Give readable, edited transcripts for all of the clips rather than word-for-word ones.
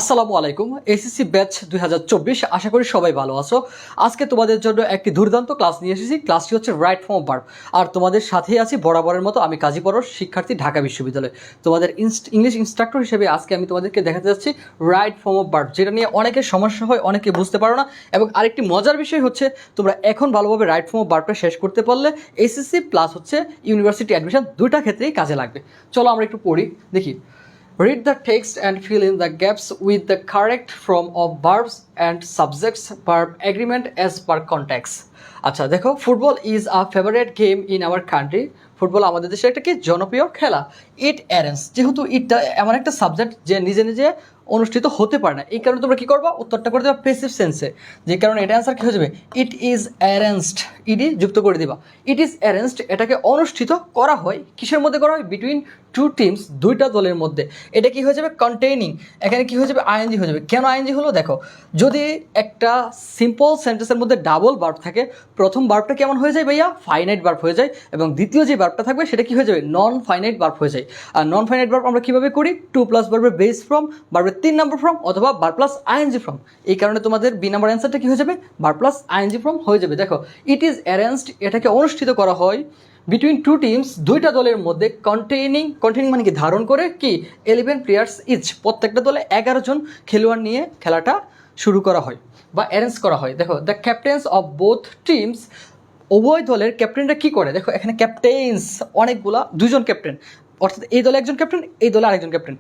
আসসালামু আলাইকুম। SSC batch 2024, আশা করি সবাই ভালো আছো। আজকে তোমাদের জন্য একটি দুর্দান্ত ক্লাস নিয়ে এসেছি। ক্লাসটি হচ্ছে রাইট ফর্ম অফ ভার্ব। আর তোমাদের সাথেই আছি বরাবরের মতো আমি কাজী পরশ, শিক্ষার্থী, ঢাকা বিশ্ববিদ্যালয়। তোমাদের ইংলিশ ইনস্ট্রাক্টর হিসেবে আজকে আমি তোমাদেরকে দেখাতে যাচ্ছি রাইট ফর্ম অফ ভার্ব, যেটা নিয়ে অনেকের সমস্যা হয়, অনেকে বুঝতে পারো না। এবং আরেকটি মজার বিষয় হচ্ছে, তোমরা এখন ভালোভাবে রাইট ফর্ম অফ ভার্বটা শেষ করতে পারলে এসএসসি প্লাস হচ্ছে ইউনিভার্সিটি অ্যাডমিশন দুইটা ক্ষেত্রেই কাজে লাগবে। চলো আমরা একটু পড়ি, দেখি। Read the text and fill in the gaps with the correct form of verbs and subjects verb agreement as per context. আচ্ছা দেখো, football is a favourite game in our country. Football আমাদের দেশে একটা কি জনপ্রিয় খেলা। ইট অ্যারেঞ্জ, যেহেতু ইটটা এমন একটা সাবজেক্ট যে নিজে নিজে অনুষ্ঠিত হতে পারে না, এই কারণে তোমরা কি করবা, উত্তরটা করে দেবা প্যাসিভ সেন্সে। যে কারণে এটা অ্যান্সার কি হয়ে যাবে, ইট ইজ অ্যারেঞ্জড, ইডি যুক্ত করে দিবা। ইট ইজ অ্যারেঞ্জড, এটাকে অনুষ্ঠিত করা হয়, কিসের মধ্যে করা হয়, বিটুইন টু টিমস, দুইটা দলের মধ্যে। এটা কি হয়ে যাবে, কন্টেইনিং, এখানে কি হয়ে যাবে, আইএনজি হয়ে যাবে। কেন আইএনজি হলো, দেখো যদি একটা সিম্পল সেন্টেন্সের মধ্যে ডাবল ভার্ব থাকে, প্রথম ভার্বটা কেমন হয়ে যায় ভাইয়া, ফাইনাইট ভার্ব হয়ে যায়, এবং দ্বিতীয় যে ভার্বটা থাকবে সেটা কি হয়ে যাবে, নন ফাইনাইট ভার্ব হয়ে যায়। আর নন ফাইনাইট ভার্ব আমরা কীভাবে করি, টু প্লাস ভার্বের বেস ফর্ম, ভার্বের 3 নম্বর ফর্ম, অথবা ভার্ব প্লাস আইএনজি ফর্ম। এই কারণে তোমাদের বি নাম্বার অ্যান্সারটা কি হয়ে যাবে, ভার্ব প্লাস আইএনজি ফর্ম হয়ে যাবে। দেখো, ইট ইজ অ্যারেঞ্জড, এটাকে অনুষ্ঠিত করা হয় বিটুইন টু টিমস, দুইটা দলের মধ্যে, কন্টেইনিং মানে কি, ধারণ করে কি, 11 প্লেয়ার্স ইচ, প্রত্যেকটা দলে 11 জন খেলোয়াড় নিয়ে খেলাটা শুরু করা হয় বা অ্যারেঞ্জ করা হয়। দেখো, the captain's of both teams, উভয় দলের ক্যাপ্টেনরা কি করে, দেখো এখানে ক্যাপ্টেন্স অনেকগুলা, দুইজন ক্যাপ্টেন, অর্থাৎ এই দলে একজন ক্যাপ্টেন, এই দলে আরেকজন ক্যাপ্টেন,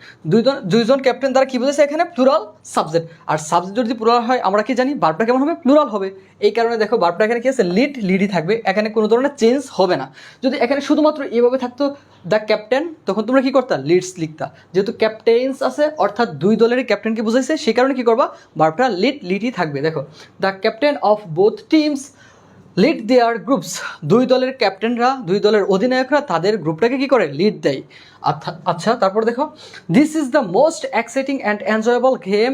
দুইজন ক্যাপ্টেন দ্বারা কি বোঝাচ্ছে, এখানে প্লুরাল সাবজেক্ট। আর সাবজেক্ট যদি প্লুরাল হয় আমরা কি জানি, ভার্বটা কেমন হবে, প্লুরাল হবে। এই কারণে দেখো ভার্বটা এখানে কি আছে, লিডই থাকবে, এখানে কোনো ধরনের চেঞ্জ হবে না। যদি এখানে শুধুমাত্র এইভাবে থাকতো দ্য ক্যাপ্টেন, তখন তোমরা কি করতা, লিডস লিখতা। যেহেতু ক্যাপ্টেন্স আছে, অর্থাৎ দুই দলেরই ক্যাপ্টেনকে বোঝাইছে, সেই কারণে কি করবা, ভার্বটা লিডই থাকবে। দেখো, the captain of both teams lead there groups, দুই দলের ক্যাপ্টেনরা, দুই দলের অধিনায়করা তাদের গ্রুপটাকে কি করে, লিড দেয়। আচ্ছা তারপর দেখো, this is the most exciting and enjoyable game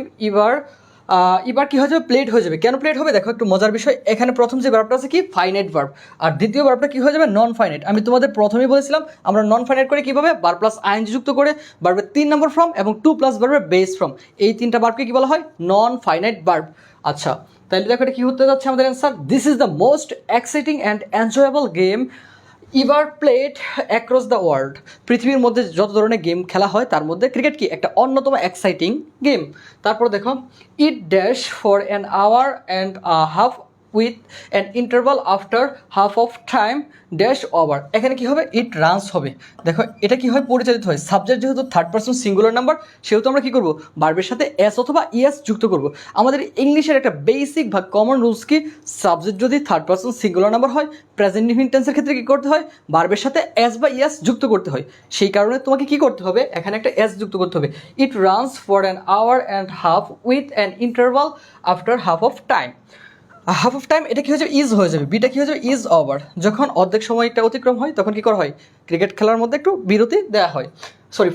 এবার কি হয়ে যাবে, প্লেড হয়ে যাবে। কেন প্লেড হবে, দেখো একটু মজার বিষয়, এখানে প্রথম যে ভার্বটা আছে কি, ফাইনাইট ভার্ব, আর দ্বিতীয় ভার্বটা কি হয়ে যাবে, নন ফাইনাইট। আমি তোমাদের প্রথমেই বলেছিলাম আমরা নন ফাইনাইট করে কীভাবে, ভার্ব প্লাস আইএনজি যুক্ত করে, ভার্বের 3 নম্বর ফর্ম এবং 2 প্লাস ভার্বের বেস ফর্ম, এই তিনটা ভার্বকে কি বলা হয়, নন ফাইনাইট ভার্ব। আচ্ছা তাহলে দেখো এটা কি হতে যাচ্ছে আমাদের answer, this is the most exciting and enjoyable game ever played across the world. পৃথিবীর মধ্যে যত ধরনের গেম খেলা হয় তার মধ্যে ক্রিকেট কি একটা অন্যতম এক্সাইটিং গেম। তারপর দেখো, it dash for an hour and half with an interval after half of time dash over, এখানে কি হবে, ইট রানস হবে। দেখো এটা কি হয়, পরিচালিত হয়, সাবজেক্ট যেহেতু থার্ড পারসন সিঙ্গুলার নাম্বার, সেহেতু আমরা কি করব, ভার্বের সাথে এস অথবা ইএস যুক্ত করব। আমাদের ইংলিশের একটা বেসিক বা কমন রুলস কি, সাবজেক্ট যদি থার্ড পারসন সিঙ্গুলার নাম্বার হয়, প্রেজেন্ট ইনফিনিট টেন্সের ক্ষেত্রে কি করতে হয়, ভার্বের সাথে এস বা ইএস যুক্ত করতে হয়। সেই কারণে তোমাকে কি করতে হবে, এখানে একটা এস যুক্ত করতে হবে। It runs for an hour and half with an interval after half of time. Half of time এটা কি হয়ে যাবে, ইজ হয়ে যাবে, বিটা কি হয়ে যাবে, ইজ ওভার। যখন অর্ধেক সময়টা অতিক্রম হয় তখন কি করা হয়, ক্রিকেট খেলার মধ্যে একটু বিরতি দেওয়া হয়,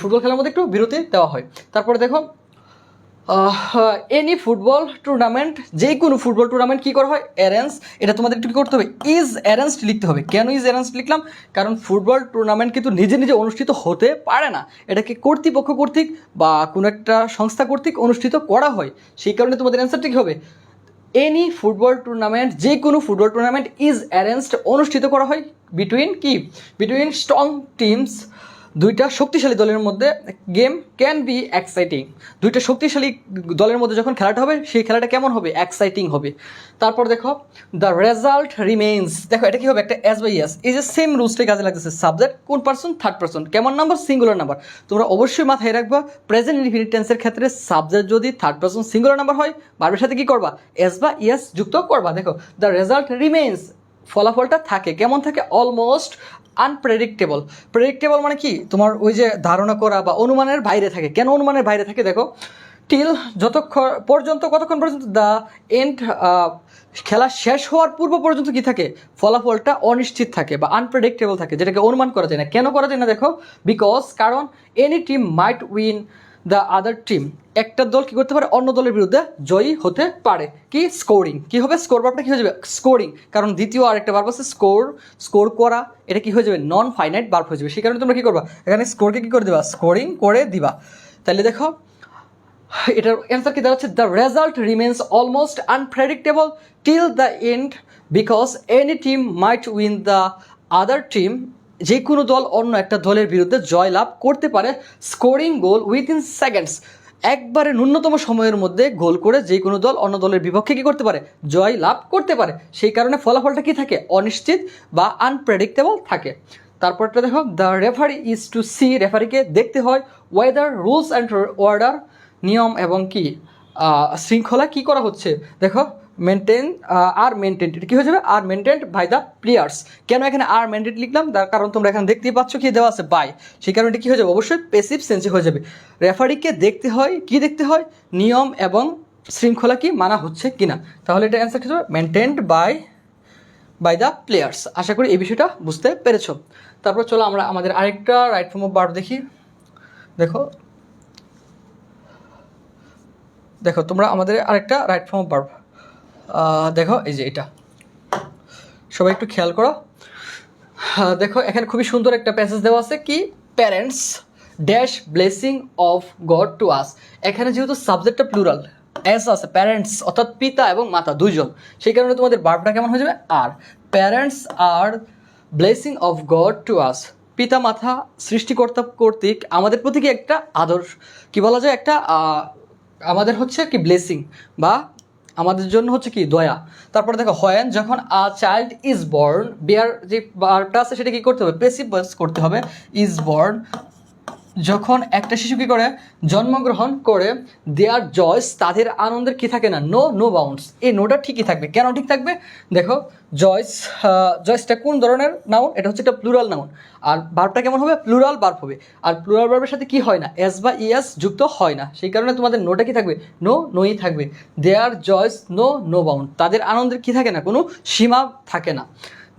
ফুটবল খেলার মধ্যে একটু বিরতি দেওয়া হয়। তারপরে দেখো, এনি ফুটবল টুর্নামেন্ট, যে কোনো ফুটবল টুর্নামেন্ট কী করা হয়, অ্যারেঞ্জ, এটা তোমাদের একটু কী করতে হবে, ইজ অ্যারেঞ্জড লিখতে হবে। কেন ইজ অ্যারেঞ্জড লিখলাম, কারণ ফুটবল টুর্নামেন্ট কিন্তু নিজে নিজে অনুষ্ঠিত হতে পারে না, এটাকে কর্তৃপক্ষ কর্তৃক বা কোনো একটা সংস্থা কর্তৃক অনুষ্ঠিত করা হয়। সেই কারণে তোমাদের অ্যান্সারটা কী হবে, এনি ফুটবল টুর্নামেন্ট, যে কোনো ফুটবল টুর্নামেন্ট ইজ অ্যারেঞ্জড, অনুষ্ঠিত করা হয় বিটুইন স্ট্রং টিমস, দুইটা শক্তিশালী দলের মধ্যে। গেম ক্যান বি এক্সাইটিং, দুইটা শক্তিশালী দলের মধ্যে যখন খেলাটা হবে, সেই খেলাটা কেমন হবে, এক্সাইটিং হবে। তারপর দেখো, দ্য রেজাল্ট রিমেইনস, দেখো এটা কি হবে, একটা এস বাই এস, এই যে সেম রুলসটাই কাজে লাগতেছে। সাবজেক্ট কোন পার্সন, থার্ড পার্সন, কেমন নাম্বার, সিঙ্গুলার নাম্বার। তোমরা অবশ্যই মাথায় রাখবা, প্রেজেন্ট ইনফিনিট টেন্সের ক্ষেত্রে সাবজেক্ট যদি থার্ড পার্সন সিঙ্গুলার নাম্বার হয়, ভার্বের সাথে কি করবা, এস বা ইএস যুক্ত করবা। দেখো, দ্য রেজাল্ট রিমেইনস, ফলাফলটা থাকে, কেমন থাকে, অলমোস্ট আনপ্রেডিক্টেবল। প্রেডিক্টেবল মানে কি, তোমার ওই যে ধারণা করা বা অনুমানের বাইরে থাকে। কেন অনুমানের বাইরে থাকে, দেখো, টিল কতক্ষণ পর্যন্ত, দ্য এন্ড, খেলা শেষ হওয়ার পূর্ব পর্যন্ত কি থাকে, ফলাফলটা অনিশ্চিত থাকে বা আনপ্রেডিক্টেবল থাকে, যেটাকে অনুমান করা যায় না। কেন করা যায় না, দেখো, বিকজ, কারণ any team might win the other team, একটা দল কি করতে পারে, অন্য দলের বিরুদ্ধে জয়ী হতে পারে। কি, স্কোরিং, কি হবে, স্কোর ভার্বটা কি হয়ে যাবে, স্কোরিং, কারণ দ্বিতীয় আরেকটা ভার্ব আছে স্কোর করা, এটা কি হয়ে যাবে, নন ফাইনাইট ভার্ব হয়ে যাবে। সেই কারণে তোমরা কি করবা, এখানে স্কোরকে কি করে দিবা, স্কোরিং করে দিবা। তাহলে দেখো, এটার অ্যান্সার কি দাঁড়াচ্ছে, the result remains almost unpredictable till the end because any team might win the other team. যে কোনো দল অন্য একটা দলের বিরুদ্ধে জয়লাভ করতে পারে স্কোরিং গোল উইথিন সেকেন্ডস। একবারে ন্যূনতম সময়ের মধ্যে গোল করে যে কোনো দল অন্য দলের বিপক্ষে কী করতে পারে, জয় লাভ করতে পারে। সেই কারণে ফলাফলটা কী থাকে, অনিশ্চিত বা আনপ্রেডিক্টেবল থাকে। তারপরটা দেখো, the referee is to see, রেফারিকে দেখতে হয় ওয়েদার রুলস অ্যান্ড অর্ডার, নিয়ম এবং কি শৃঙ্খলা কী করা হচ্ছে। দেখো মেনটেন আর মেনটেন্ড, এটা কী হয়ে যাবে, আর মেনটেন্ড বাই দ্য প্লেয়ার্স। কেন এখানে আর মেনটেন্ড লিখলাম, তার কারণ তোমরা এখানে দেখতেই পাচ্ছ কি দেওয়া আছে, বাই। সেই কারণে কী হয়ে যাবে, অবশ্যই প্যাসিভ সেন্সে হয়ে যাবে। রেফারিকে দেখতে হয়, কি দেখতে হয়, নিয়ম এবং শৃঙ্খলা কি মানা হচ্ছে কিনা। তাহলে এটা অ্যান্সার কী হবে, মেনটেন্ড বাই দ্য প্লেয়ার্স। আশা করি এই বিষয়টা বুঝতে পেরেছো। তারপর চলো আমরা আমাদের আরেকটা রাইট ফর্ম অফ ভার্ব দেখি। দেখো তোমরা আমাদের আরেকটা রাইট ফর্ম অফ ভার্ব দেখো, এই যে এটা, সবাই একটু খেয়াল করো। দেখো এখানে খুবই সুন্দর একটা প্যাসেজ দেওয়া আছে, কি parents dash blessing of God to আস। এখানে যেহেতু সাবজেক্টটা প্লুরাল, অ্যাস আছে, প্যারেন্টস অর্থাৎ পিতা এবং মাতা দুইজন, সেই কারণে তোমাদের ভার্বটা কেমন হয়ে যাবে, আর। প্যারেন্টস আর blessing of God to us, পিতা মাতা সৃষ্টিকর্তা কর্তৃক আমাদের প্রতি কি একটা আদর্শ, কি বলা যায়, একটা আমাদের হচ্ছে কি ব্লেসিং বা আমাদের জন্য হচ্ছে কি দয়া। তারপরে দেখো, হোয়েন যখন আ চাইল্ড ইজ বর্ন, বিয়ার যে ভার্বটা আছে সেটা কি করতে হবে, প্যাসিভ ভয়েস করতে হবে, ইজ বর্ন, যখন একটা শিশু কী করে, জন্মগ্রহণ করে, দেয়ার জয়স, তাদের আনন্দের কি থাকে না, নো বাউন্ডস। এই নোটা ঠিকই থাকবে, কেন ঠিক থাকবে, দেখো জয়সটা কোন ধরনের নাউন, এটা হচ্ছে একটা প্লুরাল নাউন, আর ভার্বটা কেমন হবে, প্লুরাল ভার্ব হবে। আর প্লুরাল ভার্বের সাথে কি হয় না, এস বা ইএস যুক্ত হয় না, সেই কারণে তোমাদের নোটা কি থাকবে, নোই থাকবে। দেয়ার জয়স নো বাউন্ড, তাদের আনন্দের কি থাকে না, কোনো সীমা থাকে না।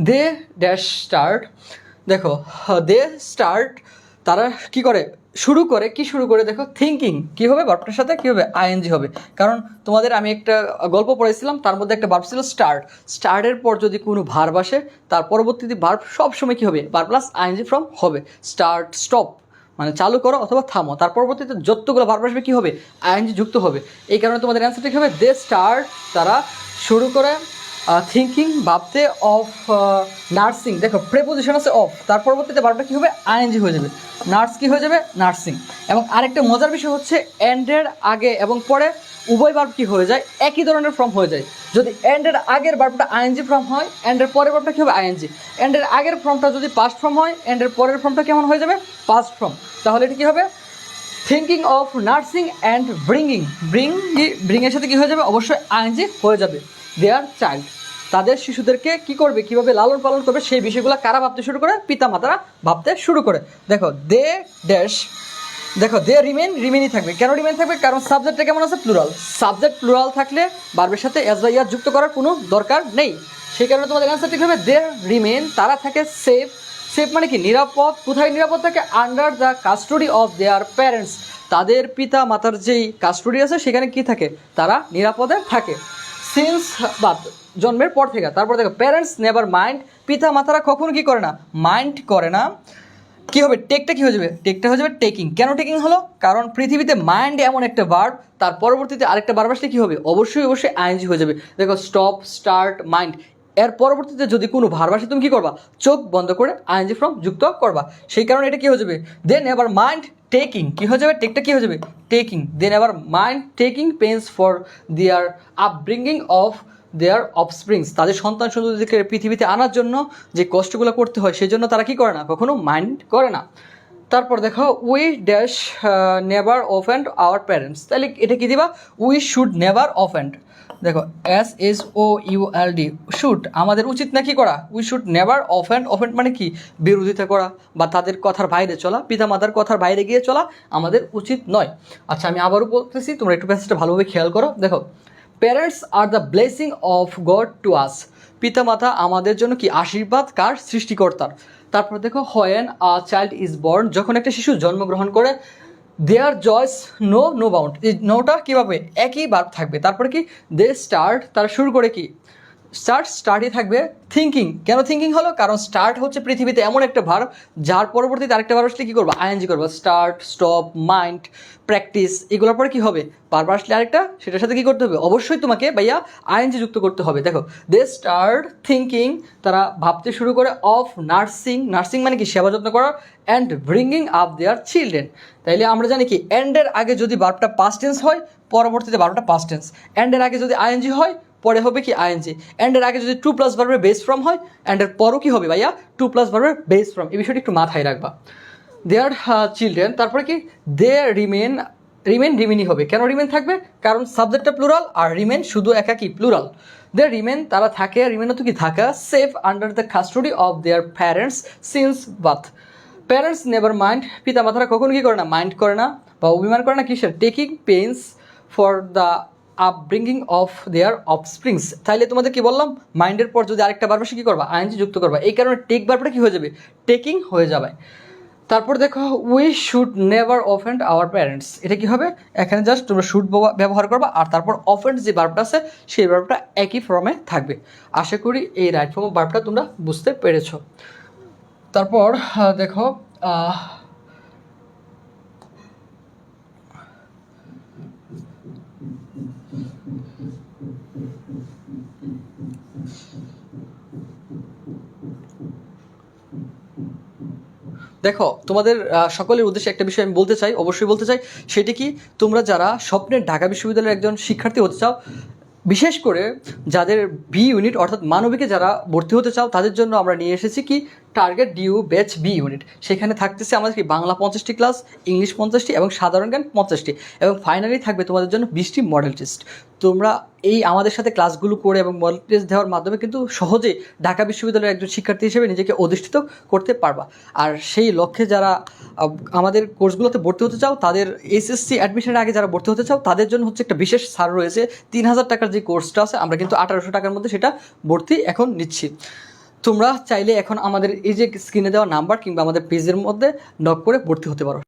দে ড্যাশ স্টার্ট, দেখো দে স্টার্ট, তারা কি করে, শুরু করে, দেখো থিঙ্কিং কী হবে, ভার্বটার সাথে কী হবে, আইএনজি হবে। কারণ তোমাদের আমি একটা গল্প পড়েছিলাম, তার মধ্যে একটা ভার্ব ছিল স্টার্টের পর যদি কোনো ভার্ব আসে, তার পরবর্তীতে ভার্ব সবসময় কী হবে, ভার্ব প্লাস আইএনজি ফর্ম হবে। স্টার্ট, স্টপ মানে চালু করো অথবা থামো, তার পরবর্তীতে যতগুলো ভার্ব আসবে কী হবে, আইএনজি যুক্ত হবে। এই কারণে তোমাদের অ্যান্সারটা কী হবে, দে স্টার্ট, তারা শুরু করে, থিঙ্কিং ভাবতে, অফ নার্সিং, দেখো প্রেপোজিশন আছে অফ, তার পরবর্তীতে ভার্বটা কী হবে, আইএনজি হয়ে যাবে, নার্স কী হয়ে যাবে, নার্সিং। এবং আরেকটা মজার বিষয় হচ্ছে, এন্ডের আগে এবং পরে উভয় ভার্ব কী হয়ে যায়, একই ধরনের ফর্ম হয়ে যায়। যদি এন্ডের আগের ভার্বটা আইএনজি ফর্ম হয়, এন্ডের পরের ভার্বটা কী হবে, আইএনজি। এন্ডের আগের ফর্মটা যদি পাস্ট ফর্ম হয়, এন্ডের পরের ফর্মটা কেমন হয়ে যাবে, পাস্ট ফর্ম। তাহলে এটা কী হবে, থিঙ্কিং অফ নার্সিং অ্যান্ড ব্রিংয়ের সাথে কী হয়ে যাবে, অবশ্যই আইএনজি হয়ে যাবে। দেয়ার চাইল্ড, তাদের শিশুদেরকে কি করবে, কিভাবে লালন পালন করবে, সেই বিষয়গুলো কারা ভাবতে শুরু করে, পিতা মাতারা ভাবতে শুরু করে। দেখো দে ড্যাশ, দেখো দে রিমেনই থাকবে, কেন রিমেন থাকবে, কারণ সাবজেক্টটা কেমন আছে, প্লুরাল। সাবজেক্ট প্লুরাল থাকলে ভার্বের সাথে এস বা ইয়ার যুক্ত করার কোনো দরকার নেই। সেই কারণে তোমাদের অ্যান্সার ঠিক হবে, দে রিমেন, তারা থাকে সেফ। সেফ মানে কি, নিরাপদ। কোথায় নিরাপদ থাকে, under the custody of their parents, তাদের পিতা মাতার যেই কাস্টোডি আছে সেখানে কি থাকে, তারা নিরাপদে থাকে। সিন্স বা জন্মের পর থেকে। তারপর দেখো, প্যারেন্টস নেভার মাইন্ড, পিতা মাতারা কখনো কি করে না, মাইন্ড করে না। কী হবে, টেকটা কী হয়ে যাবে, টেকটা হয়ে যাবে টেকিং। কেন টেকিং হলো, কারণ পৃথিবীতে মাইন্ড এমন একটা ভার্ব, তার পরবর্তীতে আরেকটা ভার্ব আসলে কী হবে, অবশ্যই আইএনজি হয়ে যাবে। দেখো স্টপ, স্টার্ট, মাইন্ড, এর পরবর্তীতে যদি কোনো ভার্ব আসে তুমি কী করবা, চোখ বন্ধ করে আইএনজি ফর্ম যুক্ত করবা। সেই কারণে এটা কী হয়ে যাবে, দেন এবার মাইন্ড টেকিং, কী হয়ে যাবে, টেকটা কী হয়ে যাবে, টেকিং। দেন এবার mind taking pains for their upbringing of their offsprings, তাদের সন্তান সন্ততিকে পৃথিবীতে আনার জন্য যে কষ্টগুলো করতে হয় সেই জন্য তারা কী করে না, কখনো মাইন্ড করে না। তারপর দেখো, we dash never offend our parents, তাহলে এটা কী দিবা, উই শুড নেভার অফেন্ড। দেখো SHOULD, শুড আমাদের উচিত না কি করা, উই শুড নেভার অফেন্ড মানে কি, বিরোধিতা করা বা তাদের কথার বাইরে চলা, পিতামাতার কথার বাইরে গিয়ে চলা আমাদের উচিত নয়। আচ্ছা আমি আবারও বলতেছি, তোমরা একটু প্যাসেজটা ভালোভাবে খেয়াল করো। দেখো, parents are the blessing of God to আস, পিতামাতা আমাদের জন্য কি আশীর্বাদ, কার, সৃষ্টিকর্তার। তারপর দেখো, when a child is born, যখন একটা শিশু জন্মগ্রহণ করে, দেয়ার জয়স নো বাউন্ড, এই নোটা কীভাবে, একই ভার্ব থাকবে। তারপরে কি, দে স্টার্ট, তারা শুরু করে কি, স্টার্টই থাকবে থিঙ্কিং। কেন থিঙ্কিং হলো? কারণ স্টার্ট হচ্ছে পৃথিবীতে এমন একটা ভার্ব যার পরবর্তীতে আরেকটা ভার্ব আসলে কী করবো? আইএনজি করবো। স্টার্ট, স্টপ, মাইন্ড, প্র্যাকটিস, এগুলোর পরে কী হবে? বারবার আসলে আরেকটা, সেটার সাথে কী করতে হবে? অবশ্যই তোমাকে ভাইয়া আইএনজি যুক্ত করতে হবে। দেখো, দে স্টার্ট থিঙ্কিং, তারা ভাবতে শুরু করে, অফ নার্সিং, নার্সিং মানে কি? সেবা যত্ন করা, and bringing up their children. তাইলে আমরা জানি কি, অ্যান্ডের আগে যদি ভার্বটা পাস্ট টেন্স হয়, পরবর্তীতে ভার্বটা পাস্ট টেন্স। অ্যান্ডের আগে যদি আইএনজি হয়, পরে হবে কি? আইএনজি। অ্যান্ডের আগে যদি টু প্লাস ভার্বের বেস ফর্ম হয়, অ্যান্ডের পরও কি হবে ভাইয়া? টু প্লাস ভার্বের বেস ফর্ম। এই বিষয়টি একটু মাথায় রাখবা। দেয়ার চিলড্রেন, তারপরে কি? দে রিমেনই হবে। কেন রিমেন থাকবে? কারণ সাবজেক্টটা প্লুরাল আর রিমেন শুধু একা কি? প্লুরাল। দে রিমেন, তারা থাকে, রিমেনও তো কি? থাকা, safe under the custody of their parents since birth. Parents never mind, পিতা মাতারা কখনো কী করে না? মাইন্ড করে না বা অভিমান করে না। কিসের? Taking pains for the upbringing of their offsprings. তাইলে তোমাদের কি বললাম? মাইন্ডের পর যদি আরেকটা ভার্ব আসে কী করবা? আইএনজি যুক্ত করবা। এই কারণে টেক ভার্বটা কী হয়ে যাবে? টেকিং হয়ে যাবে। তারপর দেখো, we should never offend our parents. এটা কি হবে? এখানে জাস্ট তোমরা শুড ব্যবহার করবা, আর তারপর অফেন্ড যে ভার্বটা আছে সেই ভার্বটা একই ফর্মে থাকবে। আশা করি এই রাইট ফর্ম অফ ভার্বটা তোমরা বুঝতে পেরেছো। তারপর দেখো, দেখো, তোমাদের সকলের উদ্দেশ্যে একটা বিষয় আমি বলতে চাই, অবশ্যই বলতে চাই। সেটি কি, তোমরা যারা স্বপ্নের ঢাকা বিশ্ববিদ্যালয়ের একজন শিক্ষার্থী হতে চাও, বিশেষ করে যাদের বি ইউনিট অর্থাৎ মানবিকে যারা ভর্তি হতে চাও, তাদের জন্য আমরা নিয়ে এসেছি কি? Target due batch B unit. সেখানে থাকতেছে আমাদের কি? বাংলা 50টি ক্লাস, ইংলিশ 50টি এবং সাধারণ জ্ঞান 50টি, এবং ফাইনালি থাকবে তোমাদের জন্য 20টি মডেল টেস্ট। তোমরা এই আমাদের সাথে ক্লাসগুলো করে এবং মডেল টেস্ট দেওয়ার মাধ্যমে কিন্তু সহজে ঢাকা বিশ্ববিদ্যালয়ের একজন শিক্ষার্থী হিসেবে নিজেকে অধিষ্ঠিত করতে পারবা। আর সেই লক্ষ্যে যারা আমাদের কোর্সগুলোতে ভর্তি হতে চাও, তাদের এসএসসি অ্যাডমিশনের আগে যারা ভর্তি হতে চাও, তাদের জন্য হচ্ছে একটা বিশেষ ছাড় রয়েছে। 3000 টাকার যে কোর্সটা আছে, আমরা কিন্তু 1800 টাকার মধ্যে সেটা ভর্তি এখন নিচ্ছি। তোমরা চাইলে এখন আমাদের এই যে স্ক্রিনে দেওয়া নাম্বার কিংবা আমাদের পেজের মধ্যে নক করে ভর্তি হতে পারো।